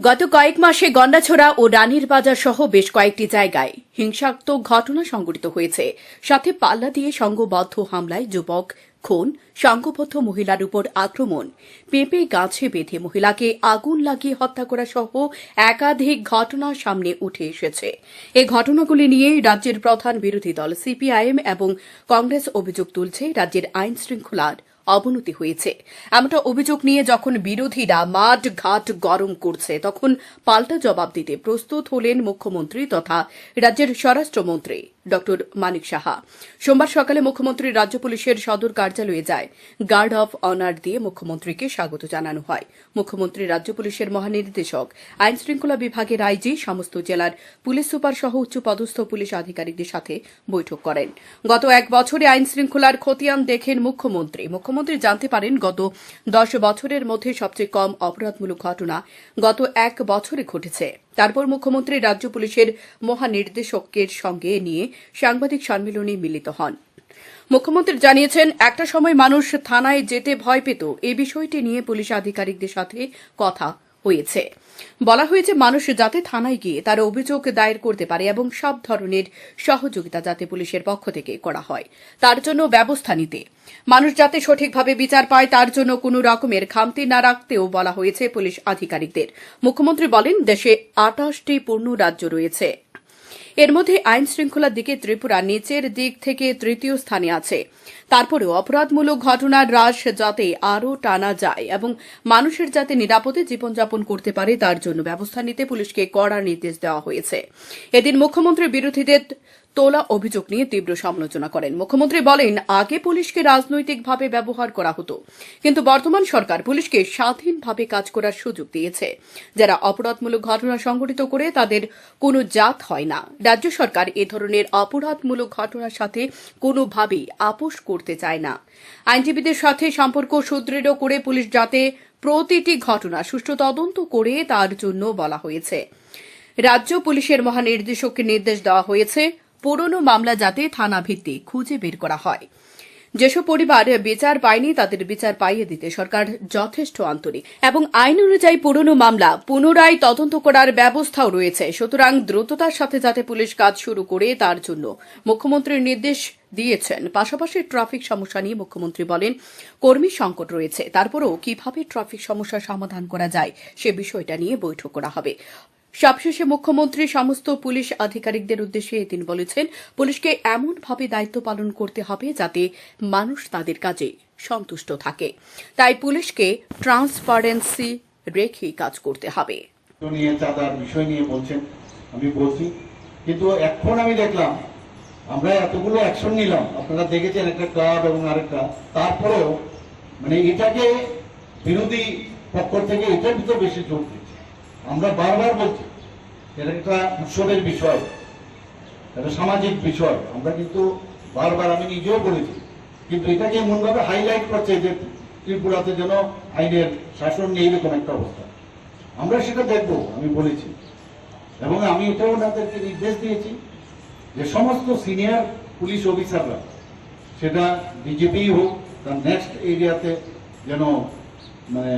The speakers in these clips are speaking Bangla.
গত কয়েক মাসে গন্ডাছড়া ও রানীর বাজার সহ বেশ কয়েকটি জায়গায় হিংসাত্মক ঘটনা সংঘটিত হয়েছে। সাথে পাল্লা দিয়ে সংঘবদ্ধ হামলায় যুবক খুন, সংঘবদ্ধ মহিলার উপর আক্রমণ, পেঁপে গাছে বেঁধে মহিলাকে আগুন লাগিয়ে হত্যা করা সহ একাধিক ঘটনা সামনে উঠে এসেছে। এই ঘটনাগুলি নিয়ে রাজ্যের প্রধান বিরোধী দল সিপিআইএম এবং কংগ্রেস অভিযোগ তুলছে রাজ্যের আইন শৃঙ্খলার অবনতি হয়েছে। এমনটা অভিযোগ নিয়ে যখন বিরোধীরা মাঠ ঘাট গরম করছে, তখন পাল্টা জবাব দিতে প্রস্তুত হলেন মুখ্যমন্ত্রী তথা রাজ্যের স্বরাষ্ট্রমন্ত্রী ড মানিক সাহা। সোমবার সকালে মুখ্যমন্ত্রী রাজ্য পুলিশের সদর কার্যালয়ে যায়। গার্ড অফ অনার দিয়ে মুখ্যমন্ত্রীকে স্বাগত জানানো হয়। মুখ্যমন্ত্রী রাজ্য পুলিশের মহানির্দেশক, আইন শৃঙ্খলা বিভাগের আইজি, সমস্ত জেলার পুলিশ সুপার সহ উচ্চপদস্থ পুলিশ আধিকারিকদের সাথে বৈঠক করেন। গত এক বছরে আইন শৃঙ্খলার খতিয়ান দেখেন মুখ্যমন্ত্রী জানতে পারেন গত 10 বছরের মধ্যে সবচেয়ে কম অপরাধমূলক ঘটনা গত এক বছরে ঘটেছে। তারপর মুখ্যমন্ত্রী রাজ্য পুলিশের মহানির্দেশকের সঙ্গে নিয়ে সাংবাদিক সম্মেলনে মিলিত হন। মুখ্যমন্ত্রী জানিয়েছেন, একটা সময় মানুষ থানায় যেতে ভয় পেত। এই বিষয়টি নিয়ে পুলিশ আধিকারিকদের সাথে কথা হয়েছে। বলা হয়েছে মানুষ যাতে থানায় গিয়ে তার অভিযোগ দায়ের করতে পারে এবং সব ধরনের সহযোগিতা যাতে পুলিশের পক্ষ থেকে করা হয় তার জন্য ব্যবস্থা নিতে। মানুষ যাতে সঠিকভাবে বিচার পায় তার জন্য কোনো রকমের খামতি না রাখতেও বলা হয়েছে পুলিশ আধিকারিকদের। মুখ্যমন্ত্রী বলেন, দেশে 28টি পূর্ণ রাজ্য রয়েছে। এর মধ্যে আইন শৃঙ্খলার দিকে ত্রিপুরা নিচের দিক থেকে তৃতীয় স্থানে আছে। তারপরেও অপরাধমূলক ঘটনার হ্রাস যাতে আরও টানা যায় এবং মানুষের যাতে নিরাপদে জীবনযাপন করতে পারে তার জন্য ব্যবস্থা নিতে পুলিশকে কড়া নির্দেশ দেওয়া হয়েছে। এদিন মুখ্যমন্ত্রী বিরোধীদের তোলা অভিযোগ নিয়ে তীব্র সমালোচনা করেন। মুখ্যমন্ত্রী বলেন, আগে পুলিশকে রাজনৈতিকভাবে ব্যবহার করা হতো, কিন্তু বর্তমান সরকার পুলিশকে স্বাধীনভাবে কাজ করার সুযোগ দিয়েছে। যারা অপরাধমূলক ঘটনা সংঘটিত করে তাদের কোনো জাত হয় না। রাজ্য সরকার এ ধরনের অপরাধমূলক ঘটনার সাথে কোনোভাবেই আপোষ করতে চায় না। আইনজীবীদের সাথে সম্পর্ক সুদৃঢ় করে পুলিশ যাতে প্রতিটি ঘটনা সুষ্ঠু তদন্ত করে তার জন্য বলা হয়েছে। রাজ্য পুলিশের মহানির্দেশককে নির্দেশ দেওয়া হয়েছে, পুরনো মামলা যাতে থানা ভিত্তিক খুঁজে বের করা হয়। যেসব পরিবার বিচার পায়নি তাদের বিচার পাইয়ে দিতে সরকার যথেষ্ট আন্তরিক এবং আইন অনুযায়ী পুরনো মামলা পুনরায় তদন্ত করার ব্যবস্থাও রয়েছে। সুতরাং দ্রুততার সাথে যাতে পুলিশ কাজ শুরু করে তার জন্য মুখ্যমন্ত্রীর নির্দেশ দিয়েছেন। পাশাপাশি ট্রাফিক সমস্যা নিয়ে মুখ্যমন্ত্রী বলেন, কর্মী সংকট রয়েছে, তারপরেও কিভাবে ট্রাফিক সমস্যার সমাধান করা যায় সে বিষয়টা নিয়ে বৈঠক করা হবে। সবশেষে মুখ্যমন্ত্রী সমস্ত পুলিশ আধিকারিকদের উদ্দেশ্যে এদিন বলেছেন, পুলিশকে এমনভাবে দায়িত্ব পালন করতে হবে যাতে মানুষ তাদের কাজে সন্তুষ্ট থাকে। তাই পুলিশকে ট্রান্সপারেন্সি রেখে কাজ করতে হবে। চাঁদার বিষয় নিয়ে বলছেন, আমি বলছি, কিন্তু এখন আমি দেখলাম আমরা এতগুলো অ্যাকশন নিলাম, আপনারা দেখেছেন একটা ক্লাব এবং আরেকটা, তারপরেও মানে এটাকে বিরোধী পক্ষ থেকে এটার ভিতরে বেশি জোর দিচ্ছে। আমরা বারবার বলছি এটা একটা উৎসবের বিষয়, একটা সামাজিক বিষয়, আমরা কিন্তু বারবার, আমি নিজেও বলেছি, কিন্তু এটাকে এমনভাবে হাইলাইট করছে যে ত্রিপুরাতে যেন আইনের শাসন নেই এরকম একটা অবস্থা। আমরা সেটা দেখবো, আমি বলেছি, এবং আমি এটাও ওনাদেরকে নির্দেশ দিয়েছি যে সমস্ত সিনিয়র পুলিশ অফিসাররা, সেটা ডিজিপি হোক, তার নেক্সট এরিয়াতে যেন মানে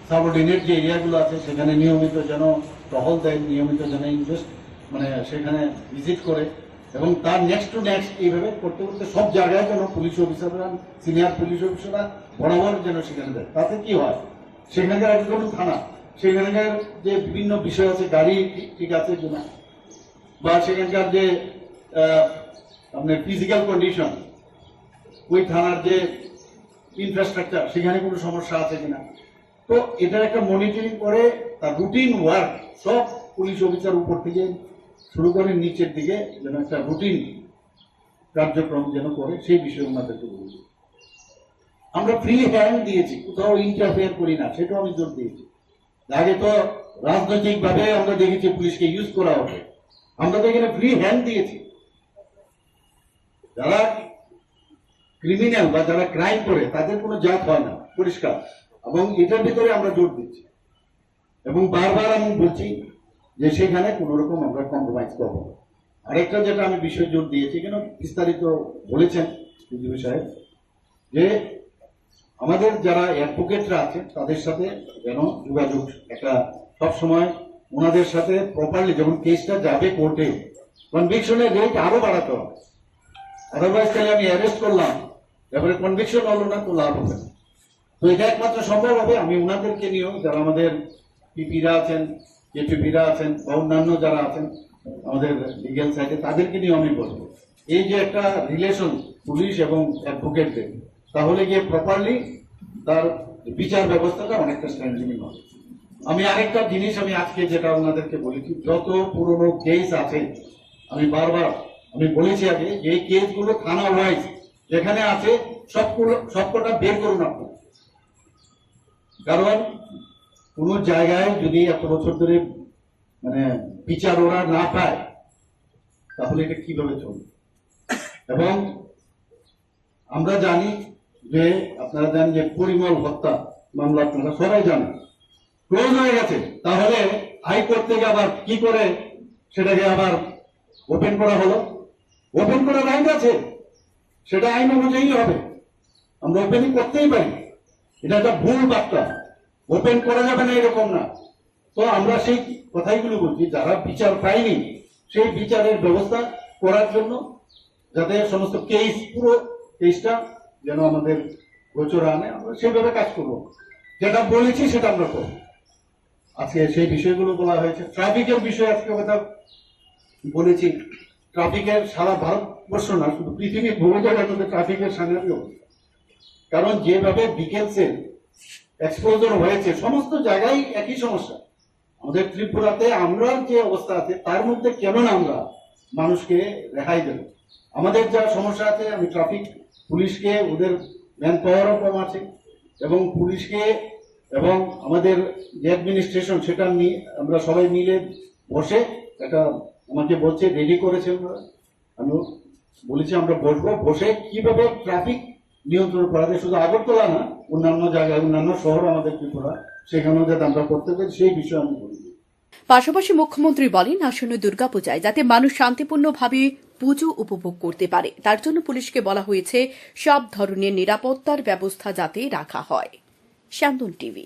সাবঅর্ডিনেট যে এরিয়াগুলো আছে সেখানে নিয়মিত যেন টহল দেয়, নিয়মিত যেন ইনভেস্ট মানে সেখানে ভিজিট করে, এবং তার নেক্সট টু নেক্সট এইভাবে করতে করতে সব জায়গায় যেন পুলিশ অফিসাররা, সিনিয়র পুলিশ অফিসাররা বরাবর যেন সেখানে দেয়। তাতে কি হয়, সেখানকার একটা কোনো থানা, সেখানকার যে বিভিন্ন বিষয় আছে, গাড়ি ঠিক আছে কিনা, বা সেখানকার যে আপনার ফিজিক্যাল কন্ডিশন, ওই থানার যে ইনফ্রাস্ট্রাকচার সেখানে কোনো সমস্যা আছে কিনা, তো এটার একটা মনিটরিং করে তার রুটিন ওয়ার্ক সব পুলিশ অফিসার উপর থেকে শুরু করে নিচের দিকে যেন একটা রুটিন কার্যক্রম যেন করে, সেই বিষয়ে আমাদেরকে বলছি। আমরা ফ্রি হ্যান্ড দিয়েছি, কোথাও ইন্টারফেয়ার করি না, সেটাও আমি জোর দিয়েছি। আগে তো রাজনৈতিক ভাবে আমরা দেখেছি পুলিশকে ইউজ করা হবে, আমরা তো এখানে ফ্রি হ্যান্ড দিয়েছি। যারা ক্রিমিনাল বা যারা ক্রাইম করে তাদের কোনো জাত হয় না, পরিষ্কার, এবং এটার ভিতরে আমরা জোর দিচ্ছি এবং বারবার আমি বলছি যে সেখানে কোন রকম আমরা কম্প্রোমাইজ করবো না। আরেকটা যেটা আমি বিষয় জোর দিয়েছি, কেন বিস্তারিত বলেছেন ডিজিপি সাহেব, যে আমাদের যারা অ্যাডভোকেটরা আছে তাদের সাথে যেন যোগাযোগ একটা সবসময় ওনাদের সাথে প্রপারলি যখন কেসটা যাবে কোর্টে কনভিকশনের রেট আরো বাড়াতে হবে। আদারওয়াইজ তাহলে আমি অ্যারেস্ট করলাম, এবারে কনভিকশন হলো না, তো লাভ হবে না। তো এটা একমাত্র সম্ভব হবে আমি ওনাদেরকে নিয়েও, যারা আমাদের পিপিরা আছেন, কেপিপিরা আছেন বা অন্যান্য যারা আছেন আমাদের লিগ্যাল সাইডে, তাদেরকে নিয়ে আমি বলবো এই যে একটা রিলেশন পুলিশ এবং অ্যাডভোকেটদের, তাহলে গিয়ে প্রপারলি তার বিচার ব্যবস্থাটা অনেকটা স্ট্যান্ডিং হবে। আমি আরেকটা জিনিস আমি আজকে যেটা ওনাদেরকে বলেছি, যত পুরনো কেস আছে আমি বারবার আমি বলেছি আগে যে এই কেসগুলো থানা ওয়াইজ যেখানে আছে সবকটা বের করুন আপনি। কারণ কোন জায়গায় যদি এত বছর ধরে মানে বিচার ওরা না পায় তাহলে এটা কিভাবে চলবে। এবং আমরা জানি যে আপনারা জানেন যে পরিমল হত্যা মামলা আপনারা সবাই জানেন ক্লোজ হয়ে গেছে, তাহলে হাইকোর্ট থেকে আবার কি করে সেটাকে আবার ওপেন করা হলো? ওপেন করার আইন আছে, সেটা আইন অনুযায়ী হবে, আমরা ওপেনিং করতেই পারি। এটা একটা ভুল বার্তা, ওপেন করা যাবে না এরকম না। তো আমরা সেই কথাইগুলো বলছি, যারা বিচার পায়নি সেই বিচারের ব্যবস্থা করার জন্য, যাতে সমস্ত কেস পুরো কেসটা যেন আমাদের গোচরে আনে, আমরা সেইভাবে কাজ করবো। যেটা বলেছি সেটা আমরা করবো। আজকে সেই বিষয়গুলো বলা হয়েছে। ট্রাফিকের বিষয়ে আজকে কথা বলেছি। ট্রাফিকের সারা ভারতবর্ষ না, শুধু পৃথিবীর বহু জায়গায় ট্রাফিকের সাংঘাতিক অবস্থা। কারণ যেভাবে বিকেলসের এক্সপোজার হয়েছে সমস্ত জায়গায় একই সমস্যা। আমাদের ত্রিপুরাতে আমরা যে অবস্থা আছে তার মধ্যে কেন না আমরা মানুষকে রেহাই দেব? আমাদের যা সমস্যা আছে, আমি ট্রাফিক পুলিশকে, ওদের ম্যান পাওয়ারও কম আছে, এবং পুলিশকে এবং আমাদের যে অ্যাডমিনিস্ট্রেশন সেটা নিয়ে আমরা সবাই মিলে বসে একটা আমাকে বলছে রেডি করেছে ওনারা, আমি বলেছি আমরা বসবো, বসে কিভাবে ট্রাফিক নিয়ন্ত্রণ করা যায়, শুধু আগরতলা না অন্যান্য জায়গায় অন্যান্য শহর আমাদের ত্রিপুরা, সেখানেও যাতে আমরা করতে পারি সেই বিষয়ে আমি বলি। পাশাপাশি মুখ্যমন্ত্রী বলেন, আসন্ন দুর্গাপূজায় যাতে মানুষ শান্তিপূর্ণভাবে পুজো উপভোগ করতে পারে তার জন্য পুলিশকে বলা হয়েছে সব ধরনের নিরাপত্তার ব্যবস্থা যাতে রাখা হয়। শ্যামদন টিভি।